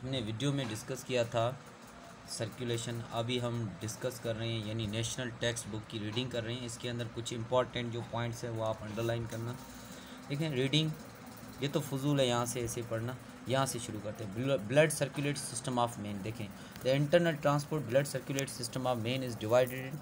हमने वीडियो में डिस्कस किया था सर्कुलेशन, अभी हम डिस्कस कर रहे हैं यानी नेशनल टेक्स्ट बुक की रीडिंग कर रहे हैं। इसके अंदर कुछ इंपॉर्टेंट जो पॉइंट्स है वो आप अंडरलाइन करना। देखें रीडिंग ये तो फजूल है, यहाँ से ऐसे पढ़ना। यहाँ से शुरू करते हैं। Blood circulate system of men. देखें the internal transport blood circulate system of men is divided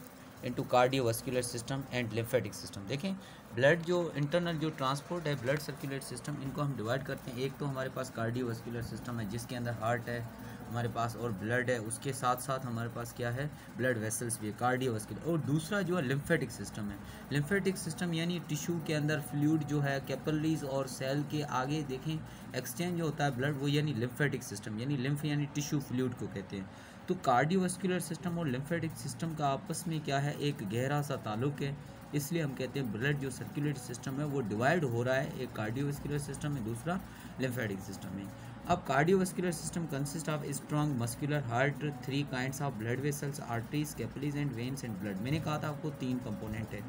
into cardiovascular system and lymphatic system. देखें ब्लड जो इंटरनल जो ट्रांसपोर्ट है ब्लड सर्कुलेट सिस्टम, इनको हम डिवाइड करते हैं। एक तो हमारे पास कार्डियोवास्कुलर सिस्टम है जिसके अंदर हार्ट है हमारे पास और ब्लड है, उसके साथ साथ हमारे पास क्या है, ब्लड वेसल्स भी है, कार्डियोवास्कुलर। और दूसरा जो है लिम्फेटिक सिस्टम है। लिम्फेटिक सिस्टम यानी टिश्यू के अंदर फ्लूइड जो है कैपिलरीज और सेल के आगे देखें एक्सचेंज जो होता है ब्लड, वो यानी लिम्फेटिक सिस्टम, यानी लिम्फ यानी टिश्यू फ्लूइड को कहते हैं। तो कार्डियोवास्कुलर सिस्टम और लिम्फेटिक सिस्टम का आपस में क्या है, एक गहरा सा ताल्लुक है। इसलिए हम कहते हैं ब्लड जो सर्कुलेटरी सिस्टम है वो डिवाइड हो रहा है, एक कार्डियोवास्कुलर सिस्टम है, दूसरा लिम्फेटिक सिस्टम है। अब cardiovascular system consist of strong muscular heart, 3 kinds of blood vessels, arteries, capillaries and veins and blood. मैंने कहा था आपको 3 कंपोनेंट है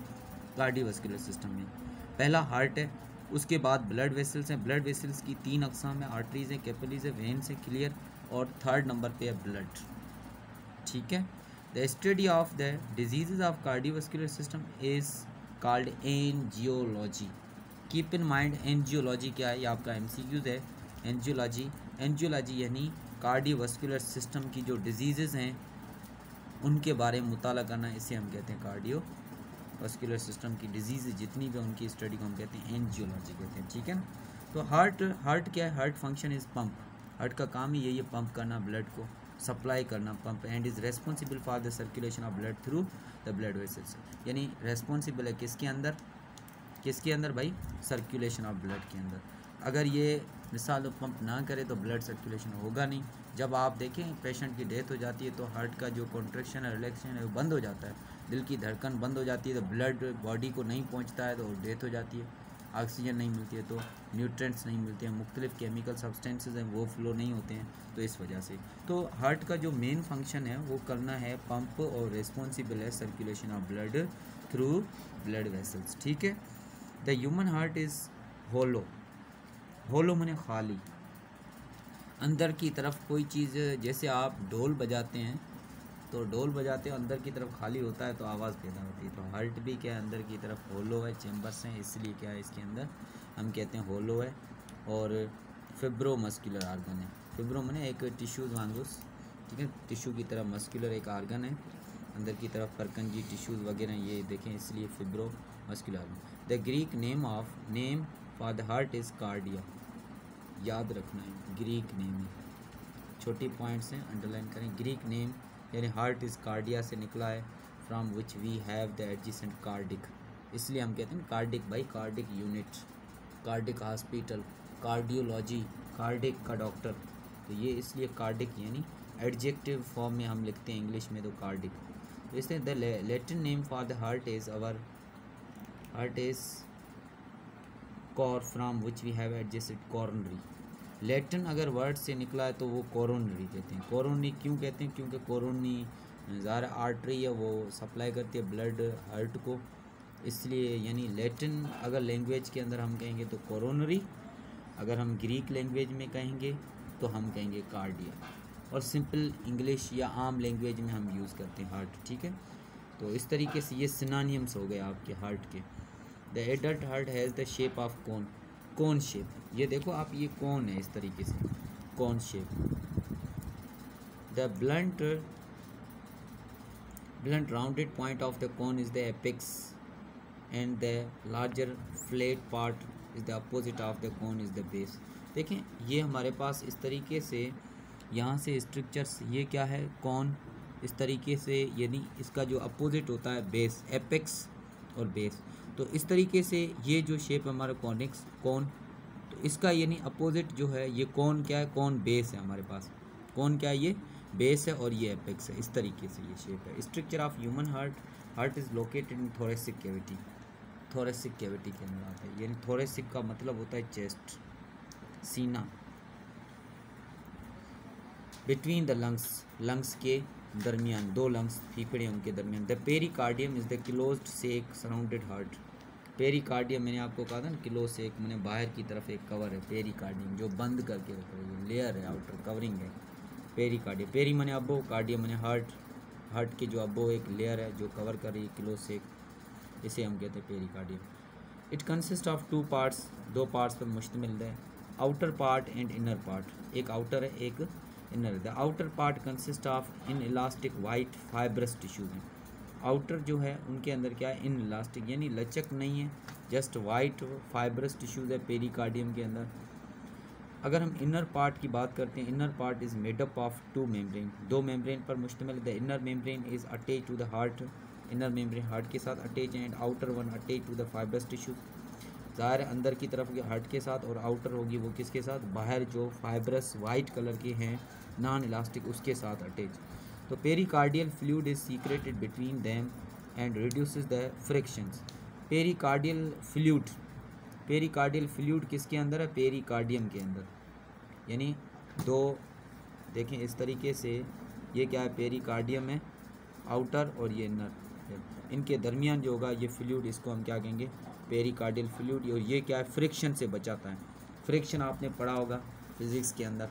कार्डियोवास्कुलर सिस्टम में। पहला हार्ट है, उसके बाद ब्लड वेसल्स हैं, ब्लड वेसल्स की 3 अकसाम है, आर्टरीज है, कैपिलरीज है, वेन्स है, क्लियर। और थर्ड नंबर पे है ब्लड। ठीक है। The study of the diseases of cardiovascular system is called angiology. Keep in mind angiology क्या है, ये आपका एमसीक्यूज है। एंजियोलॉजी यानी कार्डियोवास्कुलर सिस्टम की जो डिजीजेज हैं उनके बारे में मुताला करना, इसे हम कहते हैं कार्डियोवास्कुलर सिस्टम की डिजीज़ जितनी भी उनकी स्टडी को हम कहते हैं एंजियोलॉजी कहते हैं। ठीक है ना। तो हार्ट क्या है, heart function is pump. Heart का काम ही यही है, पंप करना, ब्लड को सप्लाई करना, pump. And is responsible for the circulation of blood through the blood vessels. यानी रेस्पॉन्सिबल है किसके अंदर भाई, सर्कुलेशन ऑफ ब्लड के अंदर। अगर ये मिसाल पंप ना करे तो ब्लड सर्कुलेशन होगा नहीं। जब आप देखें पेशेंट की डेथ हो जाती है तो हार्ट का जो कॉन्ट्रैक्शन है, रिलैक्सेशन है, वो बंद हो जाता है, दिल की धड़कन बंद हो जाती है, तो ब्लड बॉडी को नहीं पहुंचता है तो डेथ हो जाती है। ऑक्सीजन नहीं मिलती है तो न्यूट्रेंट्स नहीं मिलते हैं, मुख्तलिफ केमिकल सब्सटेंसेज हैं वो फ्लो नहीं होते हैं, तो इस वजह से। तो हार्ट का जो मेन फंक्शन है वो करना है पंप और रिस्पॉन्सिबल है circulation of blood through blood vessels. ठीक है। द ह्यूमन हार्ट इज़ होलो। होलो माने खाली, अंदर की तरफ कोई चीज़, जैसे आप ढोल बजाते हैं तो ढोल बजाते हो अंदर की तरफ खाली होता है तो आवाज़ पैदा होती है। तो हार्ट भी क्या है, अंदर की तरफ होलो है, चेम्बर्स हैं, इसलिए क्या है इसके अंदर हम कहते हैं होलो है। और फिब्रो मस्कुलर आर्गन है। फिब्रो माने एक टिश्यूज़ वांगूस, ठीक है, टिश्यू की तरफ मस्कुलर एक आर्गन है, अंदर की तरफ परकंजी टिश्यूज़ वगैरह ये देखें, इसलिए fibromuscular organ. The Greek name for the heart is cardia. याद रखना है, ग्रीक नेम है, छोटी पॉइंट्स हैं अंडरलाइन करें। ग्रीक नेम यानी हार्ट इज़ कार्डिया से निकला है, from which we have the adjective cardiac. इसलिए हम कहते हैं कार्डिक भाई, cardiac unit, cardiac hospital, cardiology, cardiac का डॉक्टर। तो ये इसलिए कार्डिक यानी एडजेक्टिव फॉर्म में हम लिखते हैं इंग्लिश में तो कार्डिक। तो इसलिए the Latin name for the heart is cor, from which we have adjective coronary. Latin अगर वर्ड से निकला है तो वो कोरोनरी कहते हैं। कोरोनरी क्यों कहते हैं, क्योंकि कोरोनरी ज़ाहिर आर्टरी है, वो सप्लाई करती है ब्लड हार्ट को, इसलिए। यानी लैटिन अगर लैंग्वेज के अंदर हम कहेंगे तो कोरोनरी, अगर हम ग्रीक लैंग्वेज में कहेंगे तो हम कहेंगे कार्डिया, और सिंपल इंग्लिश या आम लैंग्वेज में हम यूज़ करते हैं हार्ट। ठीक है। तो इस तरीके से ये सिनोनिम्स हो गए आपके हार्ट के। The adult heart has the shape of cone shape. ये देखो आप, ये कौन है, इस तरीके से कौन shape. The blunt rounded point of the cone is the apex and the larger flat part is the opposite of the cone is the base. देखें ये हमारे पास इस तरीके से यहाँ से स्ट्रक्चर्स, ये क्या है, कौन, इस तरीके से, यानी इसका जो अपोजिट होता है बेस, एपेक्स और बेस। तो इस तरीके से ये जो शेप है हमारा कॉनिक्स कौन, तो इसका यानी अपोजिट जो है ये कौन क्या है, कौन बेस है हमारे पास, कौन क्या है, ये बेस है और ये एपेक्स है। इस तरीके से ये शेप है। Structure of human heart is located in thoracic cavity. Thoracic cavity के अंदर आता है, यानी थोरेसिक का मतलब होता है चेस्ट, सीना, बिटवीन द लंग्स के दरमियान, 2 लंग्स फेफड़े उनके दरमियान। The pericardium is the closed sac surrounded heart. Pericardium मैंने आपको कहा था ना, किलो से एक मैंने बाहर की तरफ एक कवर है पेरिकार्डियम जो बंद करके रखा है, ये लेयर है, आउटर कवरिंग है पेरिकार्डियम। पेरी मैंने अब्बो, कार्डियम मैंने हार्ट, हार्ट की जो अब्बो एक लेयर है जो कवर कर रही है किलो से, इसे हम कहते हैं pericardium. It consist of two parts, दो पार्ट्स पर मुश्तमिल है, outer part and inner part. एक आउटर है एक inner. The outer part consist of in elastic white fibrous tissue है। आउटर जो है उनके अंदर क्या है, इन इलास्टिक यानी लचक नहीं है, जस्ट वाइट फाइब्रस टिश्यूज है पेरिकार्डियम के अंदर। अगर हम इनर पार्ट की बात करते हैं, inner part is made up of two membrane, दो मेम्ब्रेन पर मुश्तमिल। The inner membrane is attach to the heart, inner membrane heart के साथ अटैच है, and outer one attach to the fibrous tissues. ज़ाहिर अंदर की तरफ हार्ट के साथ, और आउटर होगी वो किसके साथ, बाहर जो फाइब्रस वाइट कलर के हैं नॉन इलास्टिक उसके साथ अटैच। तो pericardial fluid is secreted between them and reduces the frictions. Pericardial fluid, pericardial fluid किसके अंदर है, पेरिकार्डियम के अंदर। यानी दो देखें इस तरीके से, ये क्या है, पेरिकार्डियम है आउटर और ये इनर, इनके दरमियान जो होगा ये फ्लूइड, इसको हम क्या कहेंगे, पेरिकार्डियल फ्लूइड। और ये क्या है, फ्रिक्शन से बचाता है। फ्रिक्शन आपने पढ़ा होगा फिज़िक्स के अंदर,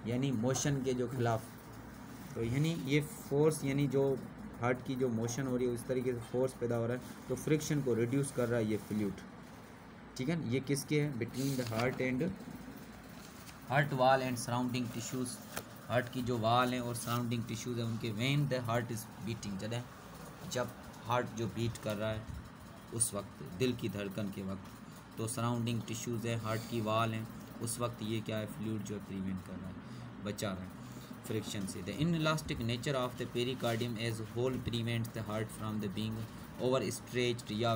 यानी मोशन के जो खिलाफ। तो यानी ये फोर्स, यानी जो हार्ट की जो मोशन हो रही है उस तरीके से फोर्स पैदा हो रहा है, तो फ्रिक्शन को रिड्यूस कर रहा है ये फ्लूइड, ठीक है ना। ये किसके है, between the heart and heart वाल एंड सराउंडिंग टिश्यूज़। हार्ट की जो वाल हैं और सराउंडिंग टिश्यूज़ हैं उनके, when the heart is beating, जब हार्ट जो बीट कर रहा है उस वक्त, दिल की धड़कन के वक्त, तो सराउंडिंग टिश्यूज़ है, हार्ट की वाल हैं, उस वक्त ये क्या है, फ्लूइड जो प्रिवेंट कर रहा है, बचा रहा है फ्रिक्शन से। The inelastic nature of the pericardium as whole prevents the heart from the being over stretched या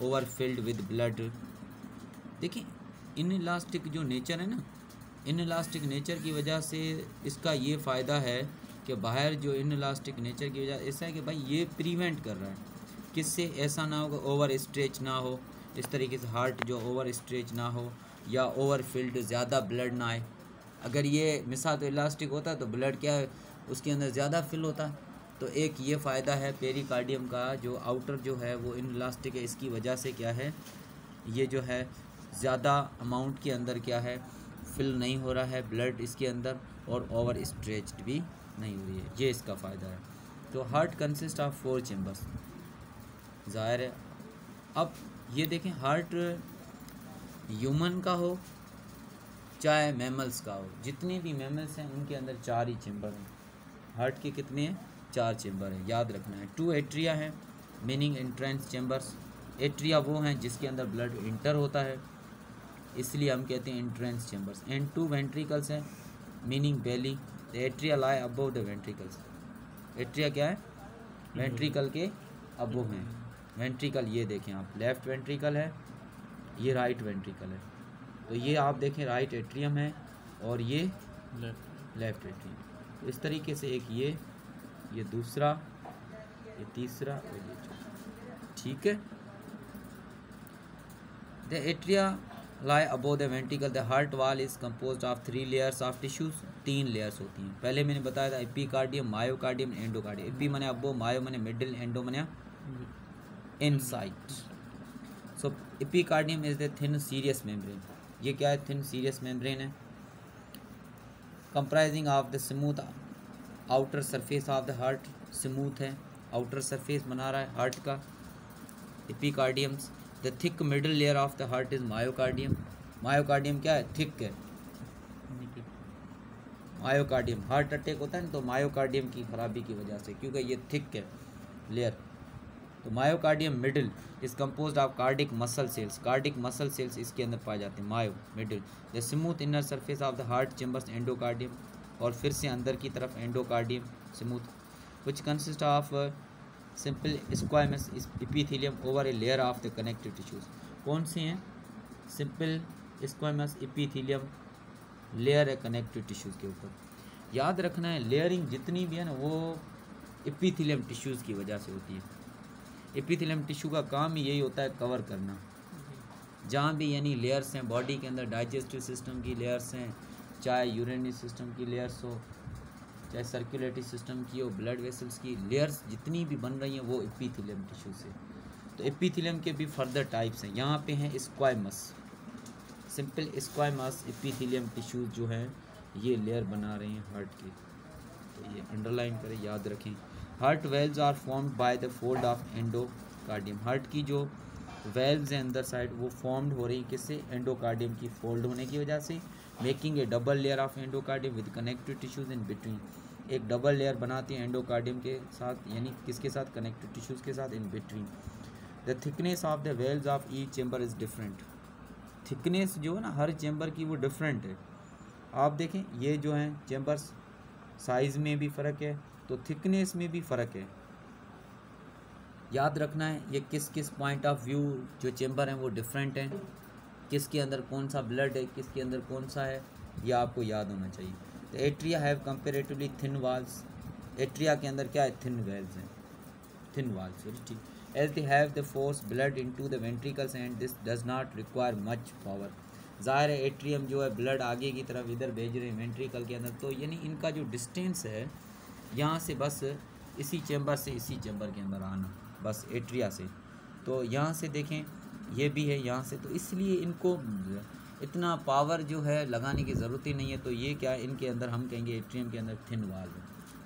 ओवर फिल्ड विद ब्लड। देखिए इनइलास्टिक जो नेचर है ना, इनइलास्टिक नेचर की वजह से इसका ये फ़ायदा है कि बाहर जो इनइलास्टिक नेचर की वजह ऐसा है कि भाई ये प्रिवेंट कर रहा है किससे, ऐसा ना हो ओवर स्ट्रेच ना हो, इस तरीके से हार्ट जो ओवर स्ट्रेच ना हो या ओवर फिल्ड, ज़्यादा ब्लड ना आए। अगर ये मिसाल तो इलास्टिक होता तो ब्लड क्या है उसके अंदर ज़्यादा फिल होता। तो एक ये फ़ायदा है पेरिकार्डियम का, जो आउटर जो है वो इनइलास्टिक है, इसकी वजह से क्या है, ये जो है ज़्यादा अमाउंट के अंदर क्या है, फिल नहीं हो रहा है ब्लड इसके अंदर, और ओवर स्ट्रेच्ड भी नहीं हो रही है, ये इसका फ़ायदा है। तो हार्ट कंसिस्ट ऑफ 4 चेम्बर्स, ज़ाहिर है। अब ये देखें, हार्ट ह्यूमन का हो चाहे मैमल्स का हो, जितने भी मैमल्स हैं उनके अंदर 4 ही चेम्बर हैं। हार्ट के कितने हैं, 4 चेम्बर हैं, याद रखना है। 2 एट्रिया हैं, मीनिंग एंट्रेंस चेम्बर्स। एट्रिया वो हैं जिसके अंदर ब्लड इंटर होता है, इसलिए हम कहते हैं एंट्रेंस चेम्बर्स। एंड 2 वेंट्रिकल्स हैं, meaning belly. The atria lie above the ventricles. Atria क्या है, वेंट्रिकल के अबव हैं। वेंट्रिकल ये देखें आप, लेफ़्ट वेंट्रिकल है, ये राइट वेंट्रिकल है। तो ये आप देखें राइट एट्रियम है और ये लेफ़्ट एट्रियम। तो इस तरीके से एक ये दूसरा, ये तीसरा और ये चौथा, ठीक है। The atria lie above the ventricle. The heart wall is composed of 3 layers of tissues. 3 layers होती हैं। पहले मैंने बताया था एपिकार्डियम, मायोकार्डियम, एंडोकार्डियम। एपी माने अबो, मायो माने मिडिल, एंडो माने inside. So epicardium is the thin serous membrane. ये क्या है, थिन सीरियस मेम्ब्रेन है, comprising of the smooth outer surface of the heart. Smooth है, आउटर सरफेस बना रहा है हार्ट का epicardiums. The thick middle layer of the heart is myocardium. Myocardium क्या है, थिक है। मायोकार्डियम, हार्ट अटैक होता है ना तो मायोकार्डियम की खराबी की वजह से, क्योंकि ये थिक है लेयर। तो myocardium middle is composed of cardiac muscle cells. Cardiac muscle cells इसके अंदर पाए जाते हैं, myo middle. The smooth inner surface of the heart chambers endocardium, और फिर से अंदर की तरफ endocardium smooth, which consist of simple squamous epithelium over a layer of the connective tissues. कौन से हैं, सिंपल स्क्वायमस एपिथेलियम लेयर है कनेक्टिव टिश्यूज़ के ऊपर। याद रखना है लेयरिंग जितनी भी है ना वो एपिथेलियम टिश्यूज़ की वजह से होती है। एपिथेलियम टिश्यू का काम ही यही होता है कवर करना, जहाँ भी यानी लेयर्स हैं बॉडी के अंदर, डाइजेस्टिव सिस्टम की लेयर्स हैं, चाहे यूरिनरी सिस्टम की लेयर्स हो, चाहे सर्कुलेटरी सिस्टम की हो, ब्लड वेसल्स की लेयर्स जितनी भी बन रही हैं वो एपिथेलियम टिश्यू से। तो एपिथेलियम के भी फर्दर टाइप्स हैं। यहाँ पे हैं स्क्वाइमस, सिंपल स्क्वाइमस एपिथेलियम टिश्यूज जो हैं ये लेयर बना रहे हैं हार्ट की, तो ये अंडरलाइन करें, याद रखें। Heart valves are formed by the fold of endocardium. Heart की जो वेल्व्स हैं अंदर साइड वो फॉर्म्ड हो रही किससे, एंडोकार्डियम की फोल्ड होने की वजह से, making A double layer of endocardium with connective tissues in between. एक डबल लेयर बनाती है एंडोकार्डियम के साथ, यानी किसके साथ, कनेक्टिव टिश्यूज के साथ, in between. The thickness of the valves of each chamber is different. Thickness जो है ना हर चेम्बर की वो डिफरेंट है। आप देखें ये जो हैं चेम्बर्स, साइज़ में भी फ़र्क है तो थिकनेस में भी फ़र्क है। याद रखना है ये किस किस पॉइंट ऑफ व्यू जो चेम्बर हैं वो डिफरेंट हैं, किसके अंदर कौन सा ब्लड है, किसके अंदर कौन सा है, ये आपको याद होना चाहिए। तो atria have comparatively thin walls. Atria के अंदर क्या है, थिन वेल्स हैं, थिन वाल्स, ठीक। As they have the force blood into the ventricles and this does not require much power. ज़ाहिर है एट्रियम जो है ब्लड आगे की तरफ इधर भेज रहे हैं वेंट्रिकल के अंदर, तो यानी इनका जो डिस्टेंस है यहाँ से बस इसी चेम्बर से इसी चेम्बर के अंदर आना, बस एट्रिया से। तो यहाँ से देखें ये भी है यहाँ से, तो इसलिए इनको इतना पावर जो है लगाने की ज़रूरत ही नहीं है। तो ये क्या है, इनके अंदर हम कहेंगे एट्रियम के अंदर थिन वाल्व है,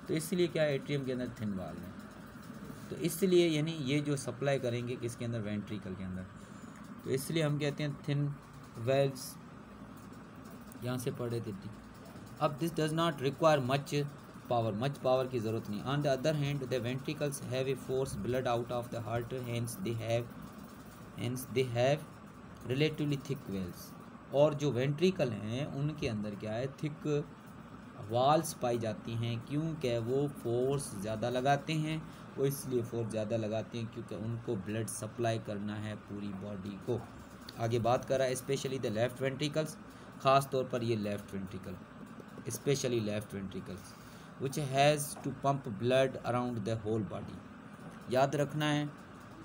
तो इसलिए क्या है एट्रियम के अंदर थिन वाल्व है, तो इसलिए यानी ये जो सप्लाई करेंगे किसके अंदर, वेंट्रिकल के अंदर, तो इसलिए हम कहते हैं थिन वेल्व्स। यहाँ से पढ़े थे। अब this does not require much power की ज़रूरत नहीं। On the other hand the ventricles have a force blood out of the heart, hence they have relatively thick walls. और जो वेंट्रिकल हैं उनके अंदर क्या है, थिक वाल्स पाई जाती हैं, क्योंकि वो फोर्स ज़्यादा लगाते हैं, वो इसलिए फोर्स ज़्यादा लगाते हैं क्योंकि उनको ब्लड सप्लाई करना है पूरी बॉडी को। आगे बात कर रहा है स्पेशली द लेफ़्ट वेंट्रिकल्स, ख़ास तौर पर ये left ventricle, specially left ventricles which has to pump blood around the whole body. याद रखना है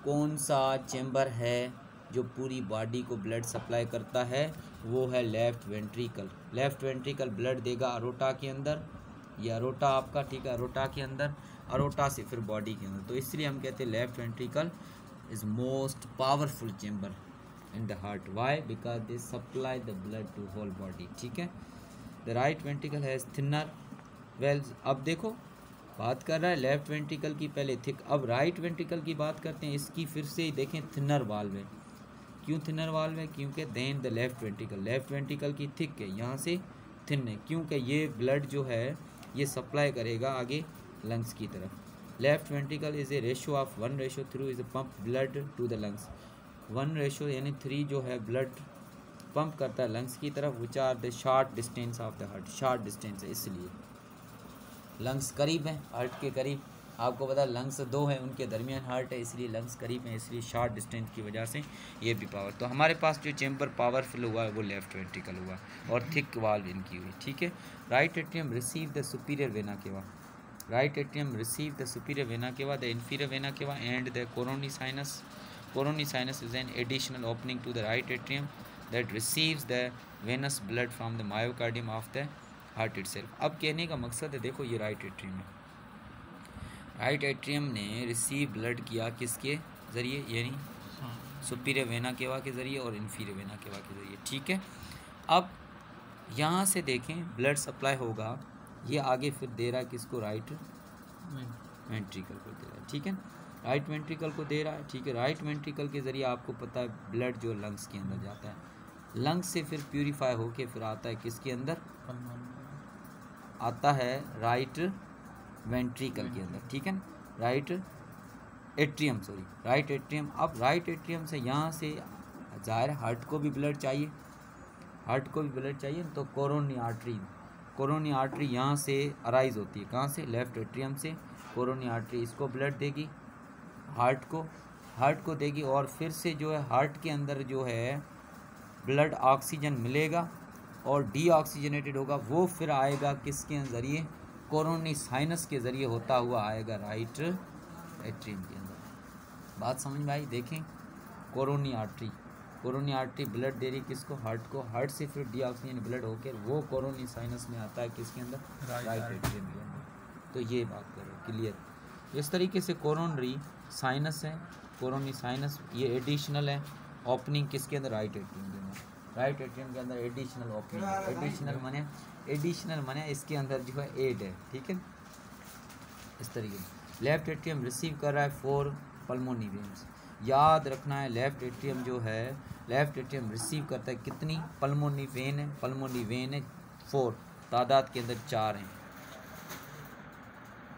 कौन सा चेम्बर है जो पूरी बॉडी को ब्लड सप्लाई करता है, वो है left ventricle. Left ventricle blood देगा अरोटा के अंदर, ये अरोटा आपका, ठीक है, अरोटा के अंदर, अरोटा से फिर बॉडी के अंदर, तो इसलिए हम कहते हैं left ventricle is most powerful chamber in the heart. Why, because they supply the blood to whole body, ठीक है। The right ventricle has thinner walls. अब देखो बात कर रहा है लेफ़्ट वेंट्रिकल की पहले थिक, अब राइट वेंट्रिकल की बात करते हैं, इसकी फिर से देखें थिनर वाल्व है। क्यों थिनर वाल्व है, क्योंकि देन द लेफ़्ट वेंट्रिकल की थिक है, यहाँ से थिन है, क्योंकि ये ब्लड जो है ये सप्लाई करेगा आगे लंग्स की तरफ। Left ventricle is a ratio of 1:3 is pump blood to the lungs. 1 यानी 3 जो है ब्लड पंप करता है लंग्स की तरफ, which are the short distance of the heart, short distance है इसलिए लंग्स करीब हैं हार्ट के करीब। आपको पता है लंग्स 2 हैं उनके दरमियान हार्ट है, इसलिए लंग्स करीब हैं, इसलिए शॉर्ट डिस्टेंस की वजह से ये भी पावर। तो हमारे पास जो चेम्बर पावरफुल हुआ है वो लेफ़्ट वेंट्रिकल हुआ और थिक वाल्व इनकी हुई, ठीक है। Right atrium receive the superior vena cava, right atrium receive the superior vena cava, the inferior vena cava and the coronary sinus. Coronary sinus is an additional opening to the right atrium that receives the venous blood from the myocardium of the heart itself. अब कहने का मकसद है, देखो ये right atrium है, right atrium ने receive blood किया किसके ज़रिए, यानी सुपीरियर वेना केवा के ज़रिए और इन्फीरियर वेना केवा के ज़रिए, ठीक है। अब यहाँ से देखें ब्लड सप्लाई होगा, ये आगे फिर दे रहा है किसको, राइट वेंट्रिकल को दे रहा है, ठीक है, राइट वेंट्रिकल को दे रहा है, ठीक है। राइट वेंट्रिकल के ज़रिए आपको पता है ब्लड जो लंग्स के अंदर जाता है, लंग्स से फिर प्यूरीफाई होके फिर आता है किसके अंदर, आता है राइट वेंट्रिकल के अंदर, ठीक है ना, right atrium, sorry right atrium. अब राइट एट्रियम से यहाँ से ज़ाहिर हार्ट को भी ब्लड चाहिए, हार्ट को भी ब्लड चाहिए, तो कोरोनी आर्टरी यहाँ से अराइज होती है, कहाँ से, लेफ़्ट एट्रियम से। कोरोनी आर्टरी इसको ब्लड देगी, हार्ट को देगी, और फिर से जो है हार्ट के अंदर जो है ब्लड ऑक्सीजन मिलेगा और डीऑक्सीजनेटेड होगा, वो फिर आएगा किसके ज़रिए, कोरोनी साइनस के ज़रिए होता हुआ आएगा राइट एट्रियम के अंदर। बात समझ में आई, देखें कोरोनी आर्टरी ब्लड दे रही किसको, हार्ट को, हार्ट से फिर डीऑक्सीजन ब्लड होकर वो कोरोनी साइनस में आता है किसके अंदर, राइट एट्रियम के अंदर। तो ये बात करो क्लियर। इस तरीके से कोरोनरी साइनस है, कोरोनरी साइनस ये एडिशनल है ओपनिंग किसके अंदर, राइट एट्रियम के अंदर, राइट एट्रियम के अंदर एडिशनल ओपनिंग, एडिशनल माने इसके अंदर जो है एड है, ठीक है। इस तरीके से लेफ्ट एट्रियम रिसीव कर रहा है 4 पल्मोनी वेन्स, याद रखना है लेफ्ट एट्रियम जो है, लेफ्ट एट्रियम रिसीव करता है कितनी पल्मोनी वेन है, पल्मोनी वेन है 4, तादाद के अंदर 4 हैं,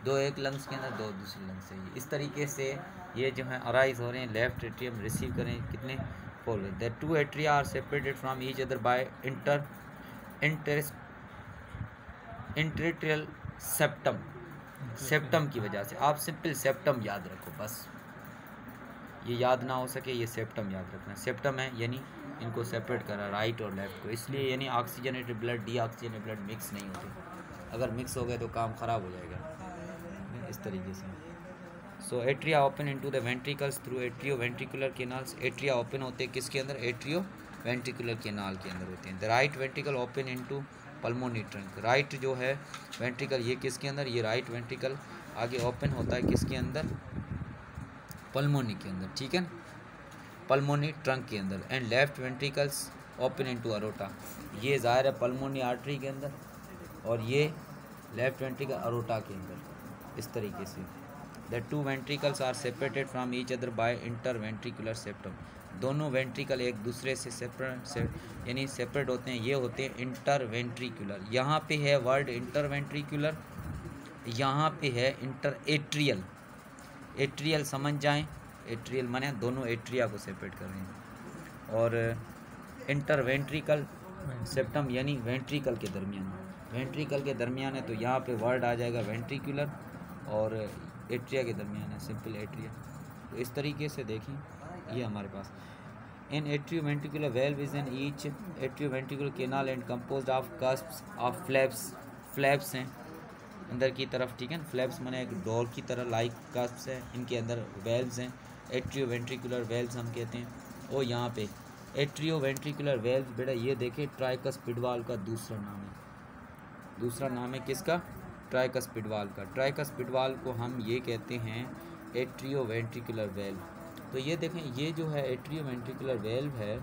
2 एक लंग्स के अंदर, 2 दूसरे लंग्स है। इस तरीके से ये जो है अराइज हो रहे हैं, लेफ्ट एट्रियम रिसीव करें कितने 4। The 2 atria are separated from each other by interatrial septum की वजह से। आप सिंपल सेप्टम याद रखो बस, ये याद ना हो सके ये सेप्टम याद रखना, सेप्टम है यानी इनको सेपरेट करा राइट और लेफ्ट को, इसलिए यानी oxygenated blood deoxygenated blood mix नहीं होते, अगर मिक्स हो गए तो काम ख़राब हो जाएगा इस तरीके से। So atria open into the ventricles through atrioventricular canals, atria open होते हैं किसके अंदर, एट्रियो वेंट्रिकुलर केनाल के अंदर होते हैं। The right ventricle open into pulmonary trunk, right जो है वेंट्रिकल ये किसके अंदर, ये राइट वेंट्रिकल आगे ओपन होता है किसके अंदर, पल्मोनी के अंदर, ठीक है, पल्मोनी ट्रंक के अंदर। And left ventricles open into aorta, ये ज़ाहिर है पल्मोनी आर्टरी के अंदर और ये लेफ्ट वेंट्रिकल अरोटा के अंदर, इस तरीके से। The 2 ventricles are separated from each other by interventricular septum, दोनों वेंट्रिकल एक दूसरे से सेपरेट यानी सेपरेट होते हैं, ये होते हैं इंटरवेंट्रिकुलर। यहाँ पे है वर्ड इंटरवेंट्रिकुलर, यहाँ पे है इंटर एट्रियल, एट्रियल समझ जाएं, एट्रियल माने दोनों एट्रिया को सेपरेट कर रहे हैं, और इंटरवेंट्रिकल सेप्टम यानी वेंट्रिकल के दरमियान, वेंट्रिकल के दरमियान है तो यहाँ पे वर्ड आ जाएगा वेंट्रिकुलर, और एट्रिया के दरमियान है सिंपल एट्रिया। तो इस तरीके से देखिए ये हमारे पास इन atrioventricular valve is in each atrioventricular canal and composed of cusps of flaps, flaps हैं अंदर की तरफ, ठीक है, फ्लैप्स माने एक डोर की तरह लाइक कस्प्स है, इनके अंदर वेल्व्स हैं, एट्रियोवेंट्रिकुलर वेल्व्स हम कहते हैं। और यहाँ पे एट्रियोवेंट्रिकुलर वेल्व्स बेटा ये देखें ट्राइकस्पिड वाल्व का दूसरा नाम है, दूसरा नाम है किसका, ट्राइकस्पिड वाल्व का। ट्राइकस्पिड वाल्व को हम ये कहते हैं एट्रियोवेंट्रिकुलर वेल्व। तो ये देखें ये जो है एट्रियोवेंट्रिकुलर वेल्व है,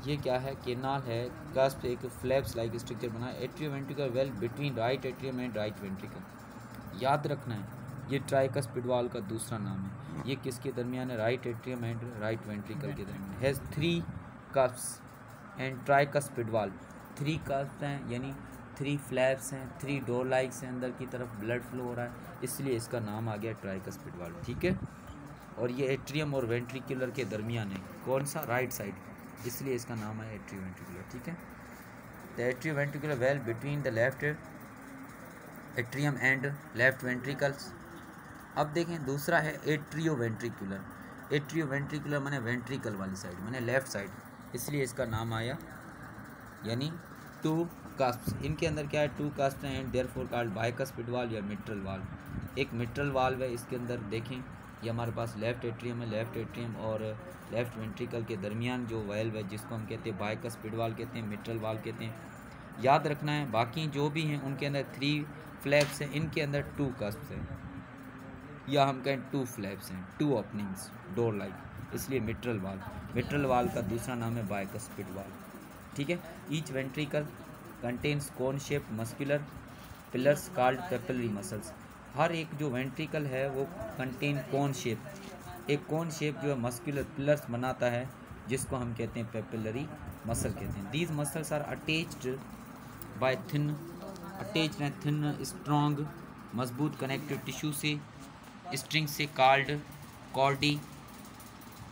ये क्या है, केनाल है, कस्प एक फ्लैप्स लाइक स्ट्रक्चर बना है, atrioventricular valve between right atrium and right ventricle. याद रखना है ये ट्राइकस्पिड वाल्व का दूसरा नाम है, ये किसके दरमियान है, right atrium and right ventricle के दरमियान। Has 3 cusps and tricuspid valve, 3 cusp हैं यानी 3 फ्लैप्स हैं, 3 डोर लाइक्स हैं, अंदर की तरफ ब्लड फ्लो हो रहा है, इसलिए इसका नाम आ गया ट्राइकस्पिड वाल्व, ठीक है। और ये एट्रियम और वेंट्रिकुलर के दरमियान है, कौन सा, राइट साइड, इसलिए इसका नाम है एट्रियोवेंट्रिकुलर, ठीक है। The atrioventricular valve between the left atrium and left ventricles. अब देखें दूसरा है एट्रियोवेंट्रिकुलर, एट्रियोवेंट्रिकुलर माने वेंट्रिकल वाली साइड माने लेफ्ट साइड, इसलिए इसका नाम आया यानी 2 कस्प्स, इनके अंदर क्या है 2 कस्प्स हैं and therefore called bicuspid valve या मिट्रल वाल्व। एक मिट्रल वाल्व है, इसके अंदर देखें ये हमारे पास लेफ्ट एट्रियम है, लेफ्ट एट्रियम और लेफ्ट वेंट्रिकल के दरमियान जो वाल्व है जिसको हम कहते हैं बाइकस्पिड वाल्व कहते हैं, मिट्रल वाल्व कहते हैं। याद रखना है बाकी जो भी हैं उनके अंदर 3 फ्लैप्स हैं, इनके अंदर 2 कस्प्स हैं, या हम कहें 2 फ्लैप्स हैं, 2 ओपनिंग्स डोर लाइक, इसलिए मिट्रल वाल्व। मिट्रल वाल्व का दूसरा नाम है बाइकस्पिड वाल्व, ठीक है। Each ventricle contains cone shape muscular pillars called papillary muscles, हर एक जो वेंट्रिकल है वो कंटेन कोन शेप, एक कोन शेप जो है मस्कुलर पिलर्स बनाता है जिसको हम कहते हैं पेपिलरी मसल कहते हैं। These muscles are attached by thin, attached हैं थिन स्ट्रॉन्ग मजबूत कनेक्टिव टिश्यू से, स्ट्रिंग से कॉल्ड कॉर्डी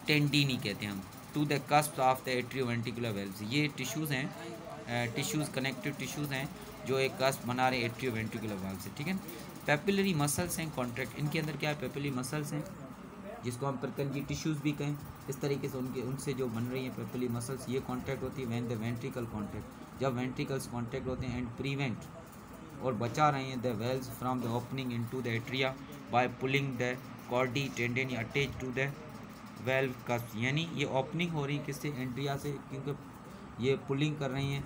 टेंडिनी कहते हैं हम, to the cusp of the atrioventricular valves. ये टिश्यूज़ हैं, टिश्यूज़ कनेक्टिव टिश्यूज़ हैं जो एक कस्प बना रहे एट्रियोवेंट्रिकुलर वाल्व से, ठीक है। पेपिलरी मसल्स हैं कॉन्ट्रैक्ट, इनके अंदर क्या है पेपिलरी मसल्स हैं जिसको हम परकंजी टिश्यूज़ भी कहें, इस तरीके से उनसे जो बन रही हैं पेपिलरी मसल्स ये कॉन्ट्रैक्ट होती है व्हेन द वेंट्रिकल कॉन्ट्रैक्ट, जब वेंट्रिकल्स कॉन्ट्रैक्ट होते हैं, एंड प्रिवेंट और बचा रहे हैं the valves from the opening into the atria by pulling the chordae tendineae attach to the valve cusp, यानी ये ओपनिंग हो रही है किससे, एट्रिया से, क्योंकि ये पुलिंग कर रही हैं,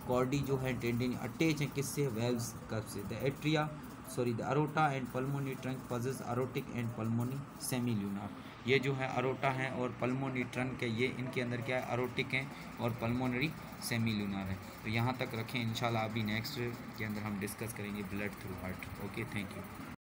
कॉर्डी जो है टेंडेनी अटैच है किससे, वेल्व्स कस्प से। The atria sorry the aorta and pulmonary trunk passes aortic and pulmonary semilunar. ये जो है अरोटा है और पल्मोनरी ट्रंक है, ये इनके अंदर क्या है, अरोटिक है और पल्मोनरी सेमी ल्यूनार है। तो यहाँ तक रखें, इंशाल्लाह अभी नेक्स्ट के अंदर हम डिस्कस करेंगे blood through heart. Okay, thank you.